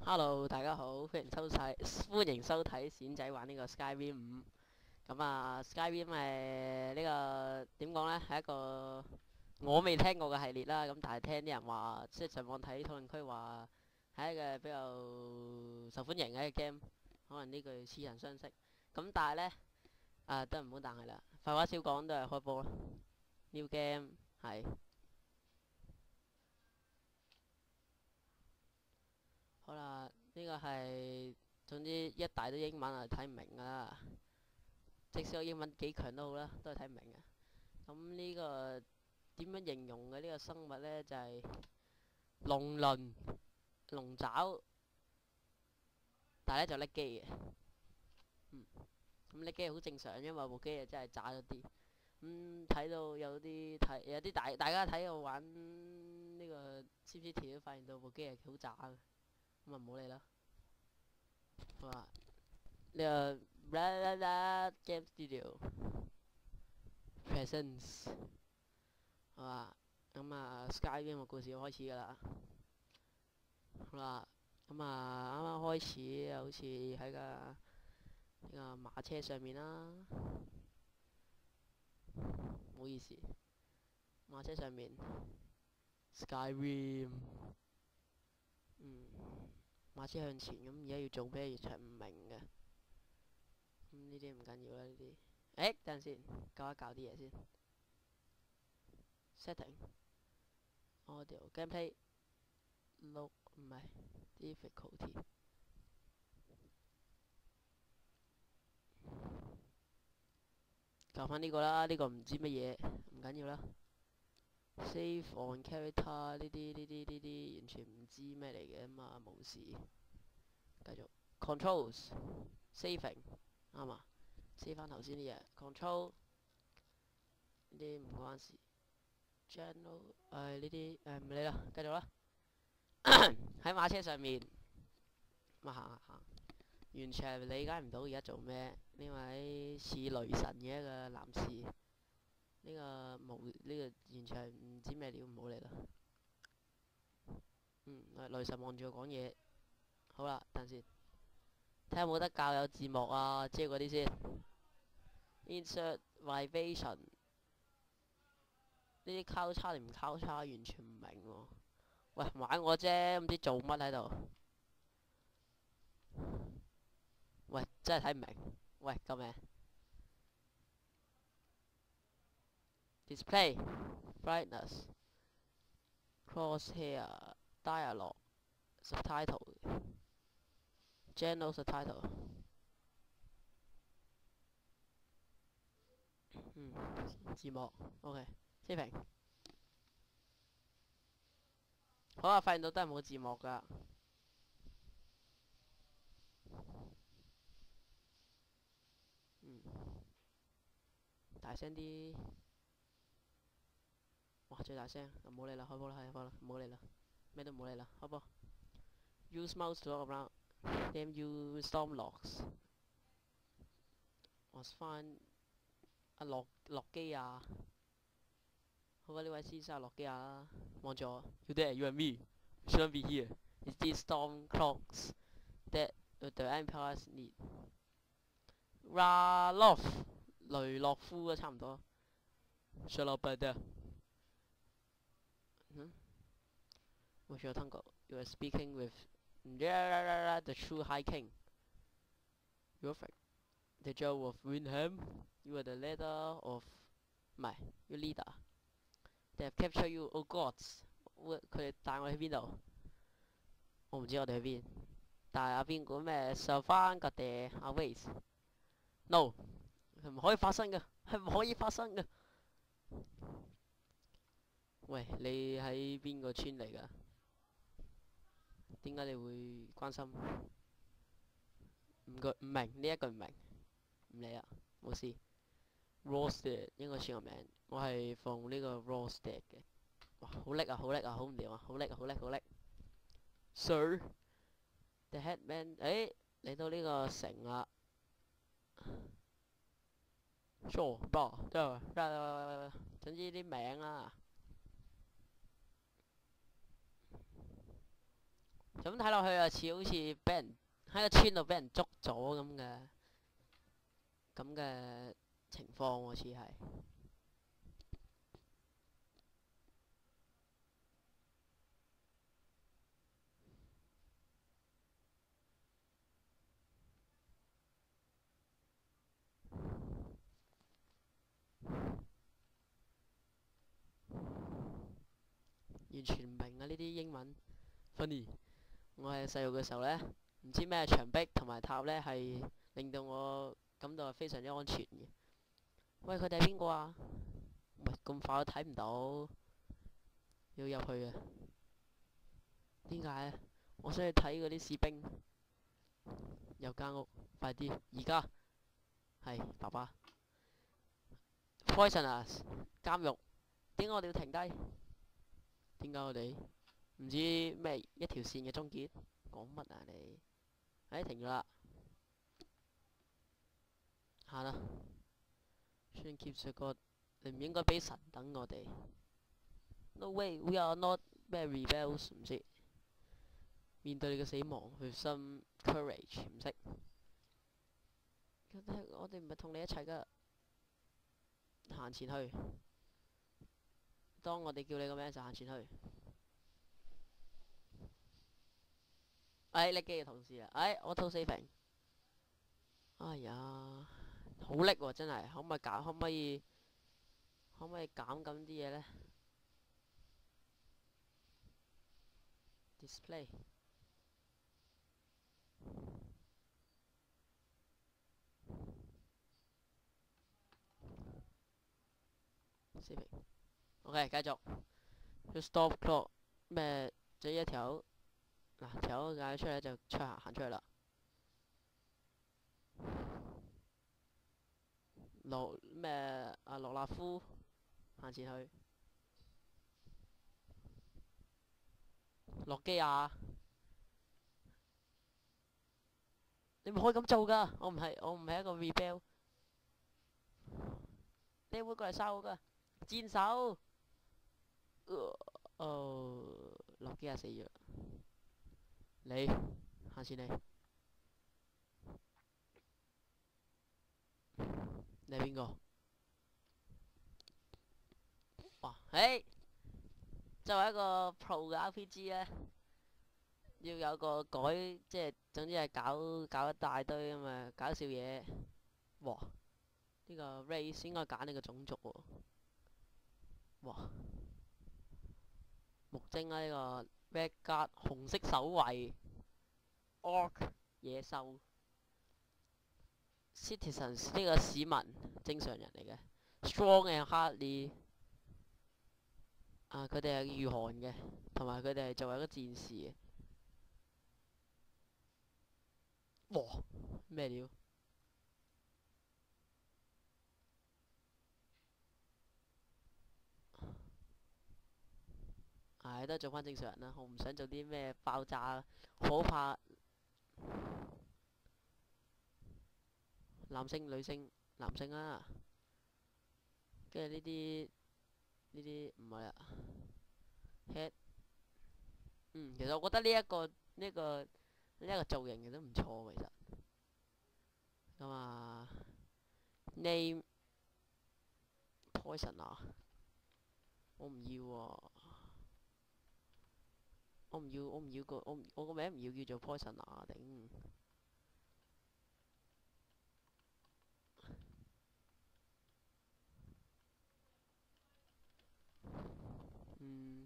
Hello，大家好，歡迎收睇冼仔玩呢個 Skyrim 5。咁啊，Skyrim 係呢個點講呢？係一個我未聽過嘅系列啦。咁但係聽啲人話，即係上網睇討論區話係一個比較受歡迎嘅一個 game。可能呢句似曾相識。咁但係呢，都唔好但係啦。廢話少講，都係開波啦。New game 係好啦，呢個係總之一大堆英文啊，睇唔明㗎啦。即使我英文幾強都好啦，都係睇唔明嘅。咁呢個點樣形容嘅呢個生物呢？就係龍鱗、龍爪，但係咧就甩機嘅。咁甩機好正常，因為部機啊真係渣咗啲。睇到有啲大家睇我玩呢個 CPT 都發現到部機係好渣嘅，咁啊唔好理啦。好啦，呢個 Game Studio Presence。好啦，咁啊 Skyrim 嘅故事開始㗎啦。好啦，咁啊啱啱開始好似喺呢個馬車上面啦，唔好意思，馬車上面 Skyrim。馬車向前，咁而家要做咩？完全唔明嘅。呢啲唔緊要啦，呢啲。等陣先，教一教啲嘢先。Setting Audio Gameplay Look 唔係 Difficulty。教翻呢個啦，呢個唔知乜嘢，唔緊要啦。Save on character 呢啲完全唔知咩嚟嘅嘛，冇事。繼續 controls saving 啱啊，save 翻頭先啲嘢 control 呢啲唔關事。General 呢啲唔理啦，繼續啦。喺馬車上面咁行，完全係理解唔到而家做咩。呢位似雷神嘅一個男士，呢個完全係唔知咩料，唔好理啦。雷神望住我講嘢。好啦，等陣先，睇下有冇得教有字幕啊，即係嗰啲先。Insert vibration 呢啲交叉定唔交叉，完全唔明喎。喂，玩我啫，唔知做乜喺度。喂，真係睇唔明。喂，救命！Display brightness crosshair dialogue subtitle general subtitle。字幕 OK 切屏。好啊，發現到都係冇字幕噶。大聲啲。哇，最大聲，唔好理啦，開波啦，開波啦，唔好理啦，咩都唔好理啦，開波。Use mouse to walk around. Then use storm locks. 我翻落機啊！好啊，呢位先生落機啊！望住我 ，You there? You and me shouldn't be here. It's these storm clocks that the empires need. Ralof 雷洛夫啊，差唔多。Shut up, brother. What's your tongue? You are speaking with the true High King. You're the Joe of Windham. You are the leader of 唔係 ，you leader. They have captured you, oh gods. 佢哋帶我去邊度？我唔知我哋去邊。但係阿邊個咩上翻個地阿 Waze？No， 係唔可以發生嘅，係唔可以發生嘅。喂，你喺邊個村嚟㗎？點解你會關心？唔明呢一句唔明，唔理啦，冇事。Rosted 應該算個名，我係放呢個 Rosted 嘅。哇，好叻啊，好叻啊，好唔掂啊，好叻啊，好叻，好叻。Sir，the headman，嚟到呢個城啦。Sure，總之啲名啦。咁睇落去啊，似好似俾人喺個村度俾人捉咗咁嘅情況喎，似係。完全唔明啊！呢啲英文 funny。我係細路嘅時候呢，唔知咩牆壁同埋塔呢係令到我感到係非常之安全嘅。喂，佢哋係邊個啊？喂，咁快都睇唔到，要入去嘅。點解啊？我想去睇嗰啲士兵。有間屋，快啲！而家係爸爸。Poisonous 監獄。點解我哋要停低？點解我哋唔知咩一條線嘅終結？講乜啊你？停咗啦，行啦。算 keep 住個，你唔應該俾神等我哋。No way, we are not 咩 rebels 唔識。面對你嘅死亡，with some courage 唔識。我哋唔係同你一齊噶，行前去。當我哋叫你個名就行前去。你記住同事啊！我 auto saving。哎呀，好叻喎，真係，可唔可以減咁啲嘢呢？ Display saving。OK，繼續。要 stop clock 咩？這一條嗱條嗌出嚟就行出去啦。羅納夫行前去。諾基亞，你唔可以咁做噶！我唔係一個 rebel。你會過嚟殺我噶？戰手。諾基亞死咗啦。你行前嚟。你係邊個？哇！作為一個 pro 嘅 RPG 呢，要有個即係總之係搞一大堆咁嘅搞笑嘢。哇！呢個 race 應該揀你個種族喎。哇！木精啊，呢個 red guard 紅色守衛 orc 野獸 citizens 呢個市民正常人嚟嘅 strong and hardy。佢哋係御寒嘅，同埋佢哋係作為一個戰士嘅。哇！咩料？都係做翻正常人啦，我唔想做啲咩爆炸可怕。男性、女性、男性啊，跟住呢啲唔係啊。head，其實我覺得呢一個造型其實都唔錯，其實。咁啊，name poison 啊，我唔要喎。我個名唔要叫做 poison 啊，頂。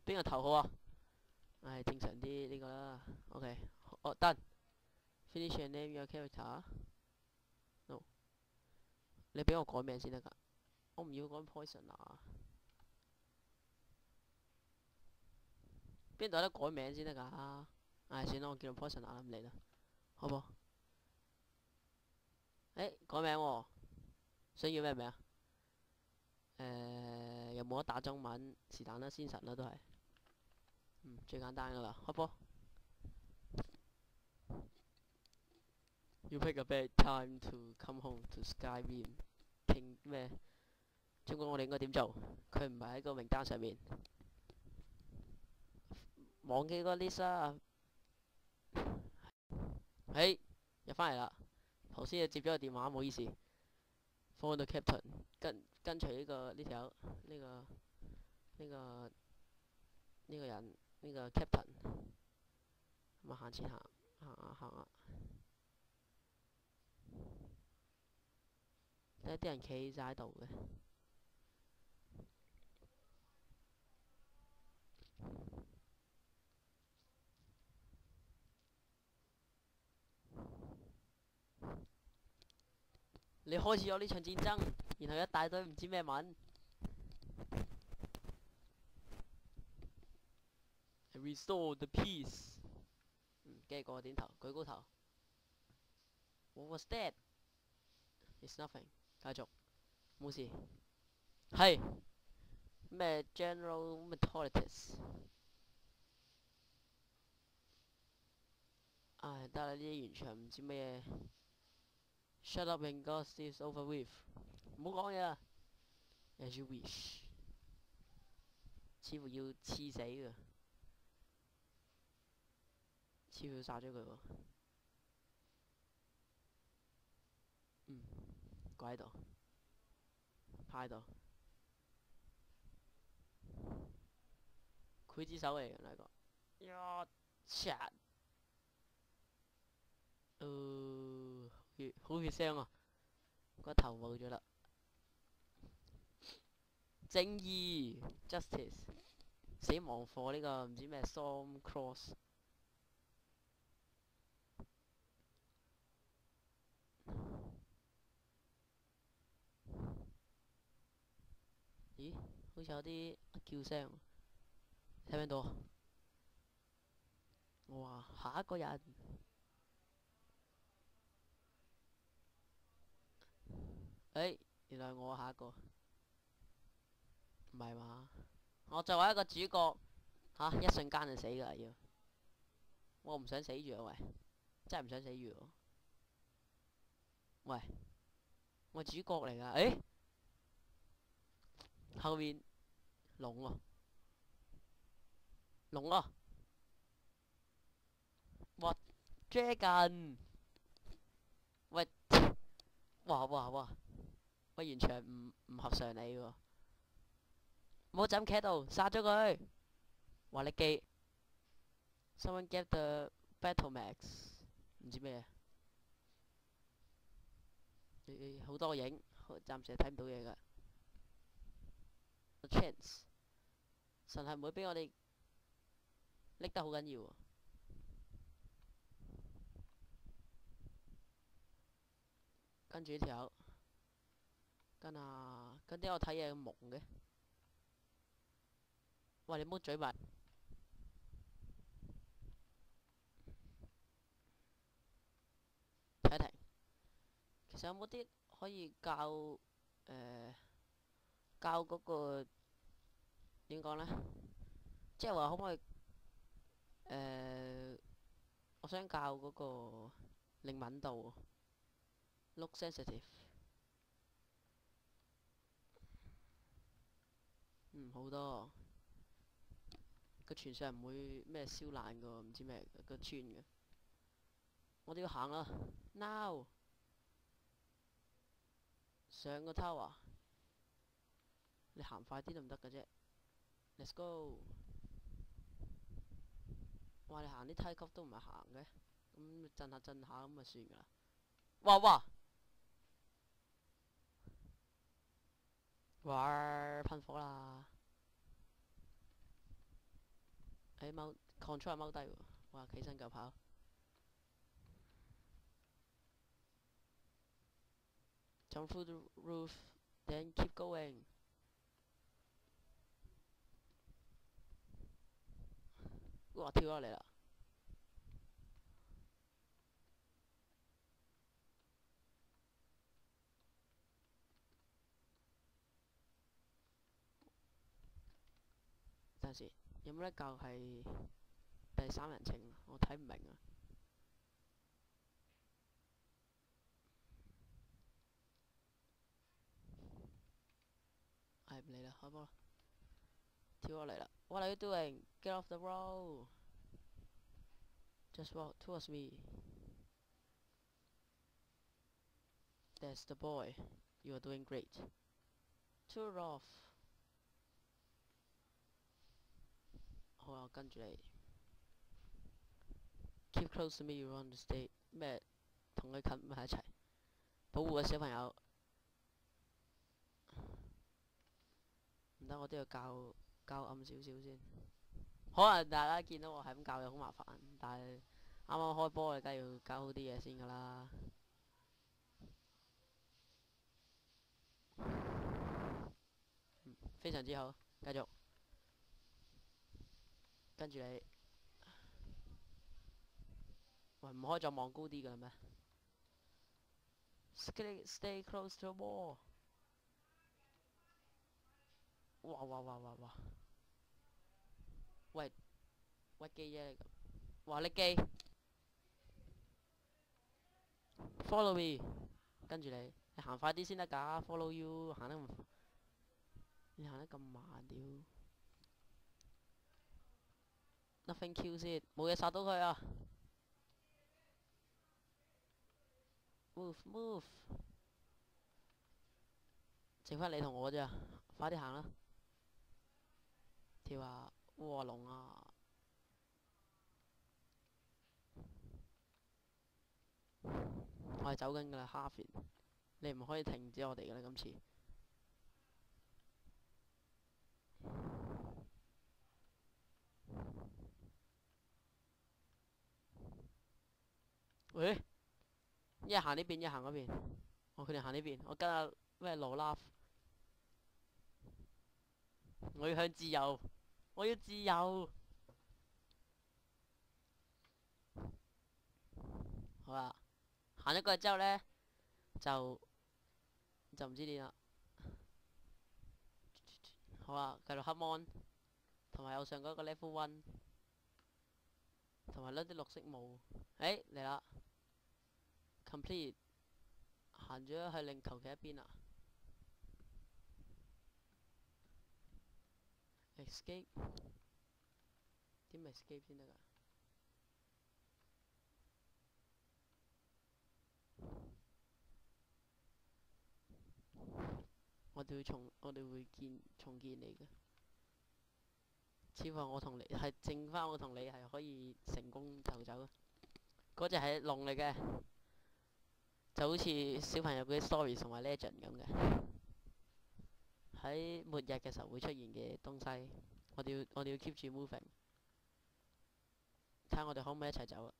邊個頭好啊？正常啲呢個啦。OK，done。Finish and name your character。No，你俾我改名先得㗎。我唔要改 poison 啊。邊度有得改名先得㗎？算啦，我叫做 poison 啊，咁嚟啦，好唔好？改名喎，想要咩名啊？又冇得打中文，是但啦，先神啦都係。最簡單㗎啦，好唔好？You pick a bad time to come home to Skyrim。聽咩？中國我哋應該點做？佢唔係喺個名單上面。忘記個 list 啊！誒，入翻嚟啦。頭先就接咗個電話，唔好意思。放到 Captain，跟隨呢條呢個呢個人呢個 Captain，咁啊行前行啊，有啲人企晒喺度嘅。你開始咗呢場戰爭，然後一大堆唔知咩文。Restore the peace。跟住個個點頭，舉高頭。What was that? It's nothing。繼續，冇事。係咩 General Methodist？唉，得啦，呢啲完全唔知咩嘢。Shut up and get this over with。唔好講嘢啦。As you wish。似乎要刺死㗎，似乎要殺咗佢喎。跪喺度，趴喺度。劊子手嚟嘅呢個。呀，chat。好血腥啊！個頭冇咗啦。正義 justice 死亡課呢個唔知咩 Storm Cross。咦？好似有啲叫聲，聽唔聽到啊？我話下一個人。原來我下一個，唔係嘛？我作為一個主角，一瞬間就死㗎要。我唔想死住啊喂，真係唔想死住喎。喂，我主角嚟㗎。後面龍喎，龍啊！哇 Dragon！喂，哇！喂，完全唔合常理喎。唔好就咁企喺度，殺咗佢！話你記 Someone get the battle max， 唔知咩好多影，暫時係睇唔到嘢㗎。Chance 神係唔會俾我哋拎得好緊要喎。跟住呢條友，跟點解我睇嘢咁蒙嘅？喂，你唔好嘴埋。睇停。其實有冇啲可以教嗰個點講呢？即係話可唔可以我想教嗰個靈敏度 ，look sensitive。好多個船上唔會咩燒爛個，唔知咩個村嘅。我哋要行啦 ，now 上個 tower，你行快啲都唔得嘅啫。Let's go。哇！你行啲梯級都唔係行嘅，咁震下咁就算㗎啦。哇！噴火啦！踎 control 踎低喎，哇！起身夠跑。Jump through the roof, then keep going。哇！跳落嚟啦！等陣時，有冇得教係第三人稱？我睇唔明啊！唔理啦，開波啦！跳落嚟啦 ！What are you doing? 'Get off the road! Just walk towards me. 」 。 。 。 。 。 。 。 。 。 。 。 。 。 。 。 。 。 。 。 。 。 。 。 。 。 。 。 。 。 。 。 。 。 。 。 。 。 。 。 。 。 。。 。。 。。 。 。That's the boy. You are doing great. Tour off。好啊，跟住你。Keep close to me, you on the stage。咩？同佢近埋一齊，保護個小朋友。唔得，我都要教暗少少先。可能大家見到我係咁教又好麻煩，但係啱啱開波，你梗係要教好啲嘢先㗎啦。非常之好，繼續。跟住你，喂，唔可以再望高啲㗎啦咩？Stay close to the wall。哇哇哇哇哇！喂，屈機啫，哇你機 ，follow me，跟住你行快啲先得㗎，follow you，你行得咁慢屌，nothing Q 先，冇嘢殺到佢啊 ，move move，剩翻你同我咋，快啲行啦，跳下臥龍啊！我係走緊㗎啦 ，Harvey，你唔可以停止我哋㗎啦，今次。喂，一係行呢邊，一係行嗰邊。我決定行呢邊，我跟阿咩羅拉。我要向自由，我要自由。好啦，行咗過去之後呢，就唔知點啦。好啊，繼續黑 mon，同埋右上嗰個 level one，同埋甩啲綠色霧。誒嚟啦 ，complete，行咗去另求其一邊啦。escape，點 escape 先得㗎？我哋會重建你嘅。似乎我同你係剩翻，我同你係可以成功逃走。嗰隻係龍嚟嘅，就好似小朋友嗰啲 story 同埋 legend 咁嘅，喺末日嘅時候會出現嘅東西。我哋要 keep 住 moving，睇下我哋可唔可以一齊走啊！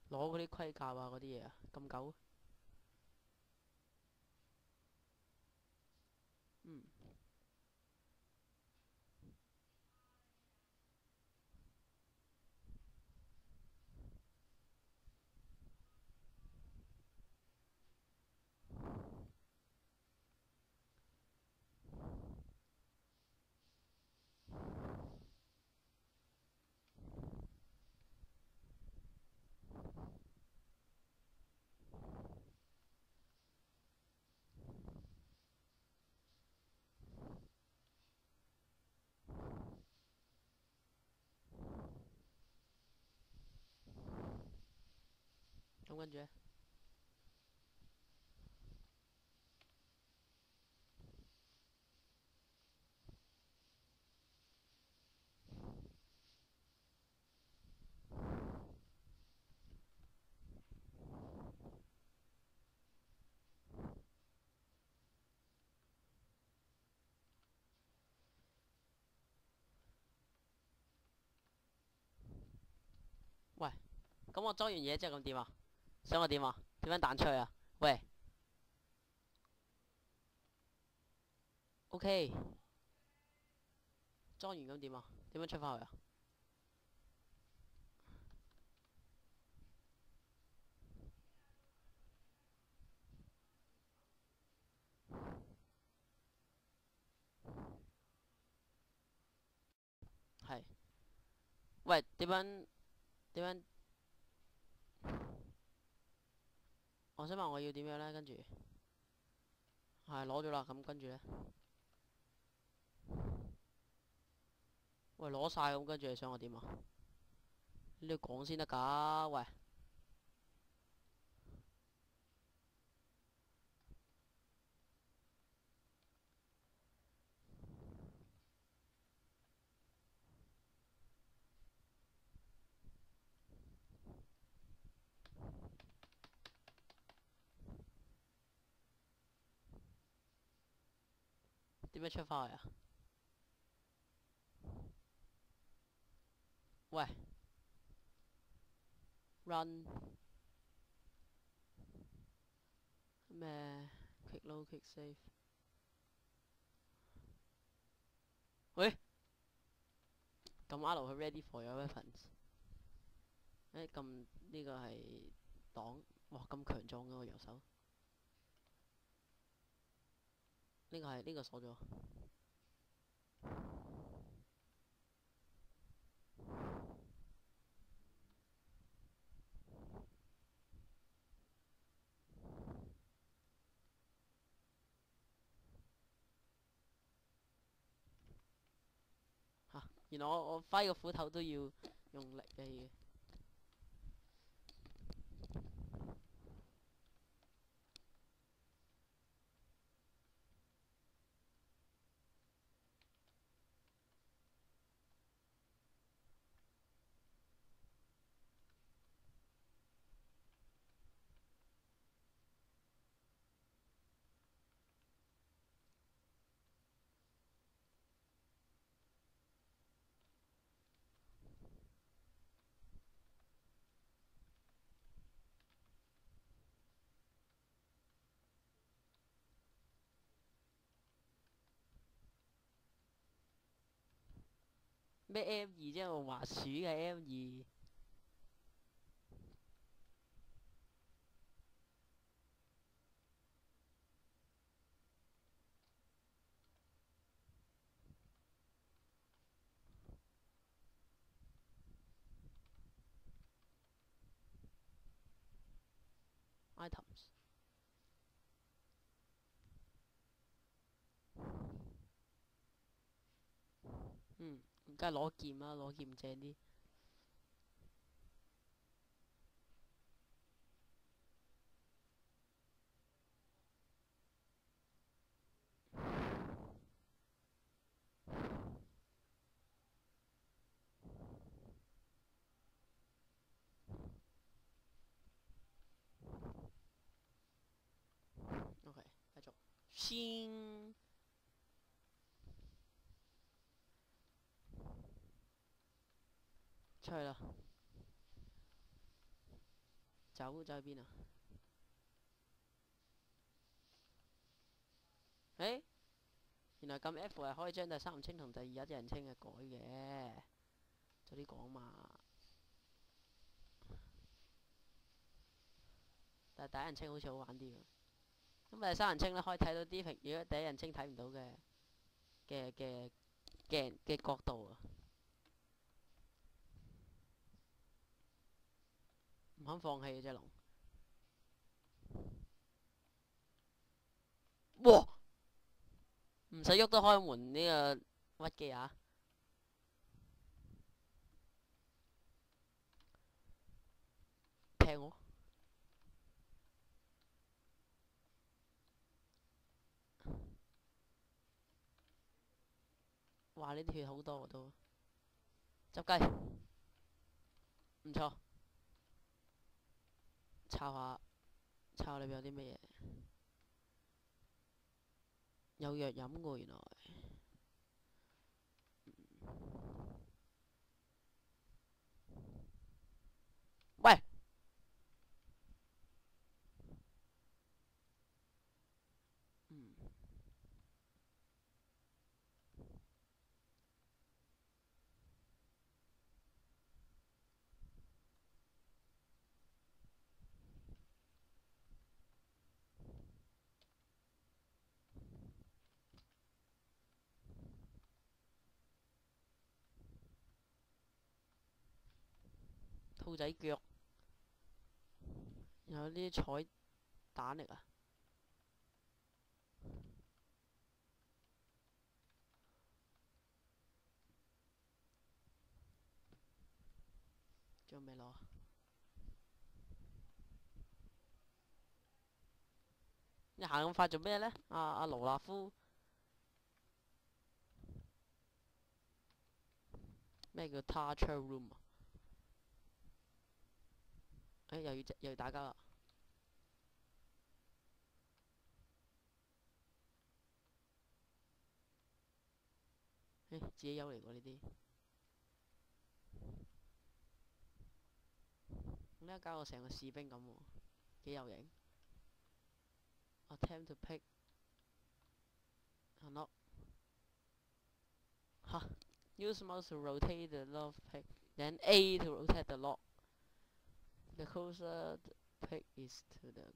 攞嗰啲盔甲啊，嗰啲嘢啊，咁久？嗯，咁跟住咧，喂，咁我裝完嘢之後咁點啊？想我點啊？點樣彈出去啊？喂，OK，裝完咁點啊？點樣出翻去啊？係，喂，點樣點樣？我想問我要點樣咧？跟住係攞咗啦，咁跟住咧，喂攞晒咁，跟住你想我點啊？你要講先得㗎，喂。點樣出翻去啊？喂，run 咩？quick load quick save。喂，撳 R 去 ready for your weapons。撳呢個係擋，哇咁強壯嘅個右手。呢個鎖咗。嚇！原來我揮個斧頭都要用力嘅。咩 M2啫？我滑鼠嘅 M2。items。梗係攞劍啦，攞劍正啲。OK，繼續。先出去啦。走去邊啊？原來撳 F 係可以將第三人稱同第一人稱嘅改嘅，早啲講嘛。但係第一人稱好似好玩啲喎。咁第三人稱咧可以睇到啲如果第一人稱睇唔到嘅鏡嘅角度啊。唔肯放棄嘅隻龍。哇！唔使喐都開門呢個屈機啊！劈我！哇！呢啲血好多喎都。執雞，唔錯。抄下，抄下裏邊有啲乜嘢？有藥飲喎原來。喂！兔仔腳，有啲彩蛋嚟啊！仲有未攞？你行咁快做咩呢？阿羅納夫咩叫 Torture Room 啊？又要打交啦！自己友嚟喎呢啲。呢一搞我成個士兵咁喎，幾有型。Attempt to pick a lock. 吓 ，Use mouse to rotate the lock pick, then A to rotate the lock. The closer the pick is to the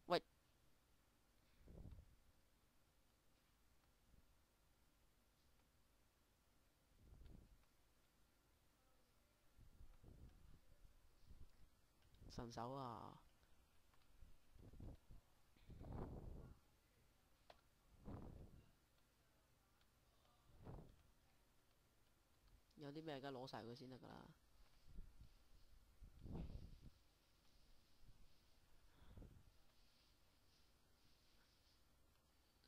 喂，神手啊！有啲咩而家攞晒佢先得㗎啦。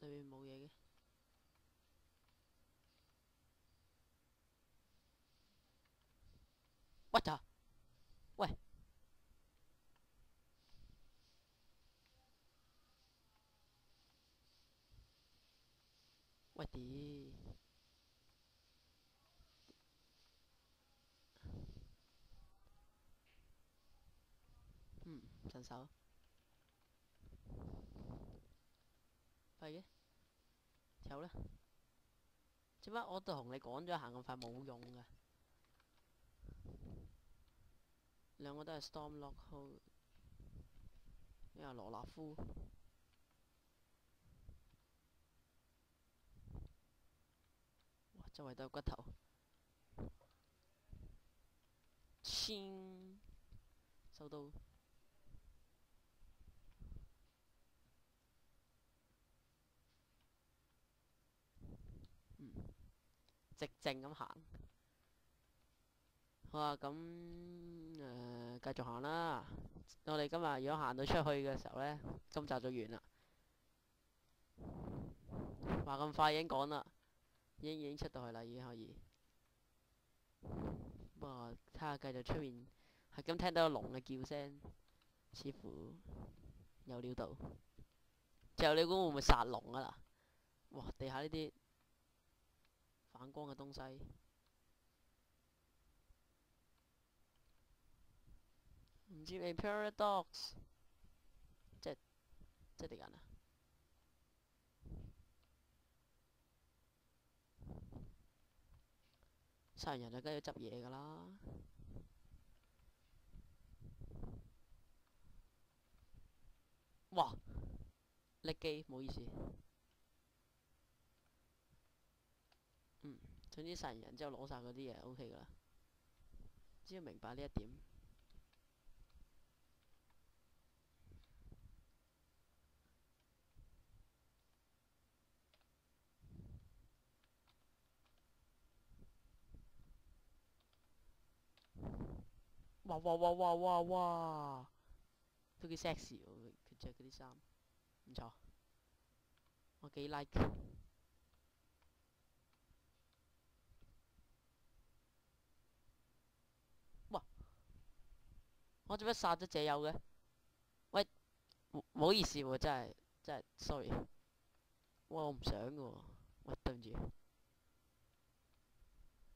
裏面冇嘢嘅。What 啊？喂喂啲，神手係嘅，有啦。做乜我都同你講咗行咁快冇用㗎？兩個都係 Stormlock Hold，呢個羅納夫。哇！周圍都有骨頭。千收到。直正咁行。好啊，咁繼續行啦。我哋今日如果行到出去嘅時候呢，今集就完啦。話咁快已經講啦，已經出到去啦，已經可以。不過睇下繼續出面，係咁聽到有龍嘅叫聲，似乎有料到。最後你估會唔會殺龍啊啦？哇！地下呢啲反光嘅東西，唔知係 Paradox， 即係敵人啊！殺完人就梗係要執嘢㗎啦。哇！力機，唔好意思。總之殺完人之後攞晒嗰啲嘢 OK 㗎啦。只要明白呢一點。哇哇哇哇哇哇！都幾 sexy 喎，佢着嗰啲衫，唔錯，我幾 like。哇！我做乜殺咗謝友嘅？喂，唔好意思喎，真係 sorry。哇！我唔想嘅喎，喂，對唔住。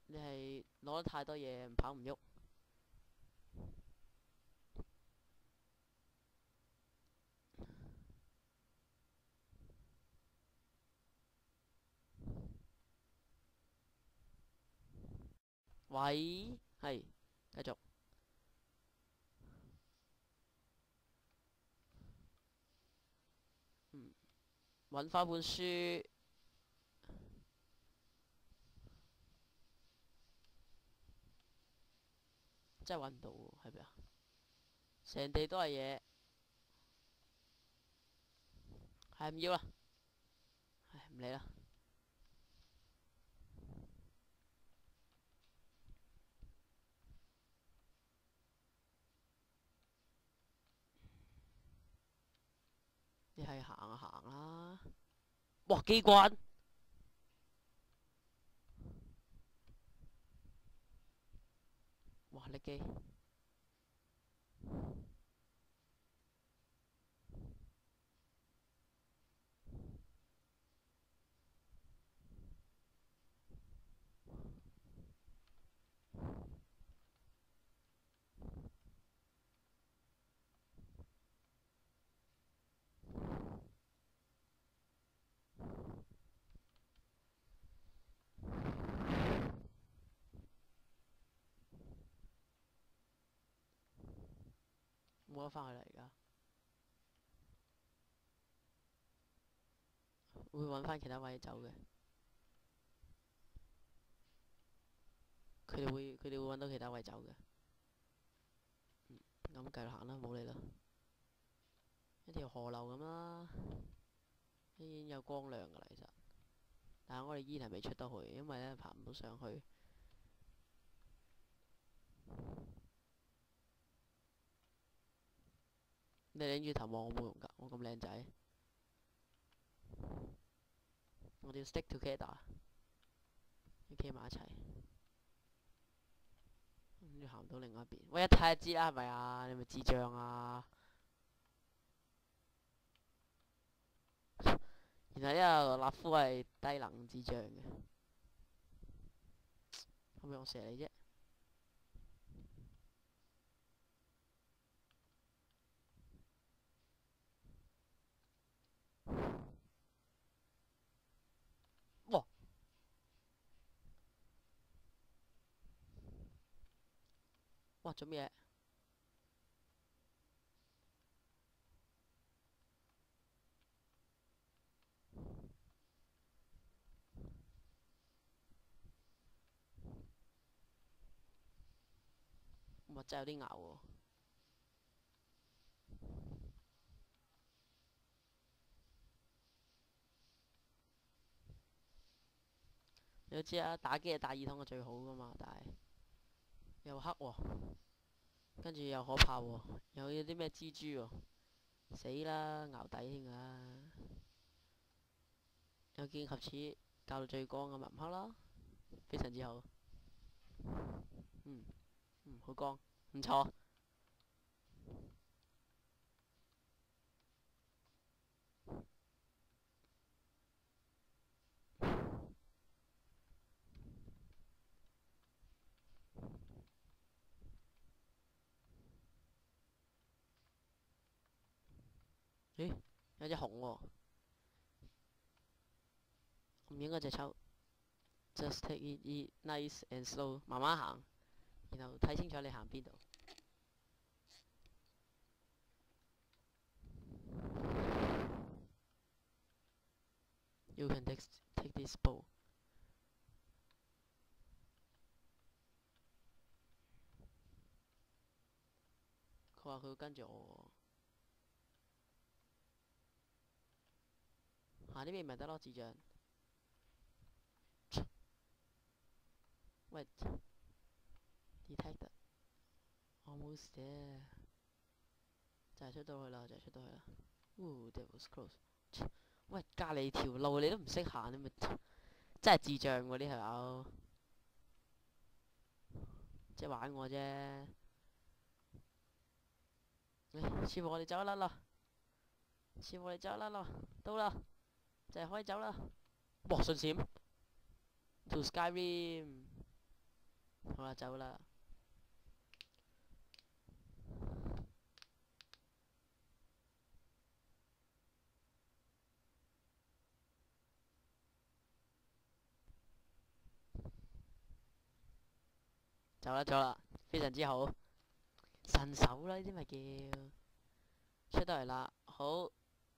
你係攞得太多嘢，唔跑唔喐。喂，係繼續。揾翻本書，真係揾唔到喎，係咪啊？成地都係嘢，係唔要啦，唉唔理啦。你係行啊行啦，哇機關，哇力機，冇得翻去啦而家，會揾翻其他位走嘅。佢哋會揾到其他位走嘅。咁繼續行啦，冇理啦。一條河流咁啦，已經有光亮噶啦，其實。但係我哋依然係未出得去，因為咧爬唔到上去。你擰住頭望我冇用㗎，我咁靚仔。我哋要 stick together，要企埋一齊。跟住行到另外一邊，喂一睇就知啦，係咪啊？你咪智障啊！然後呢個羅納夫係低能智障嘅，係咪我射你啫？哇！哇！做咩嘢？哇！真係有啲咬喎。你都知啊，打機係打耳筒係最好噶嘛，但係又黑喎，跟住又可怕喎，又有啲咩蜘蛛喎，死啦，淆底添啊！有見及此，教到最光嘅咪唔黑啦，非常之好。嗯好光，唔錯。咦？有隻熊喎，唔應該隻抽。Just take it nice and slow，慢慢行，然後睇清楚你行邊度。You can take this bow。佢話佢會跟住我喎，行呢邊咪得咯，智障。喂 detected almost there，就係出到去啦，就係出到去啦。That was close。喂，隔離條路你都唔識行，你咪真係智障喎！呢條友即係玩我啫。師傅，我哋走甩啦！師傅，我哋走甩啦！到啦，就係可以走啦。哇！順閃 to Skyrim。好啦，走啦。走啦，走啦，非常之好。神手啦，呢啲咪叫出到嚟啦。好，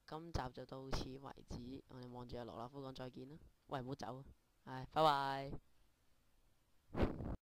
今集就到此為止，我哋望住阿羅納夫講再見啦。喂，唔好走啊！唉，拜拜。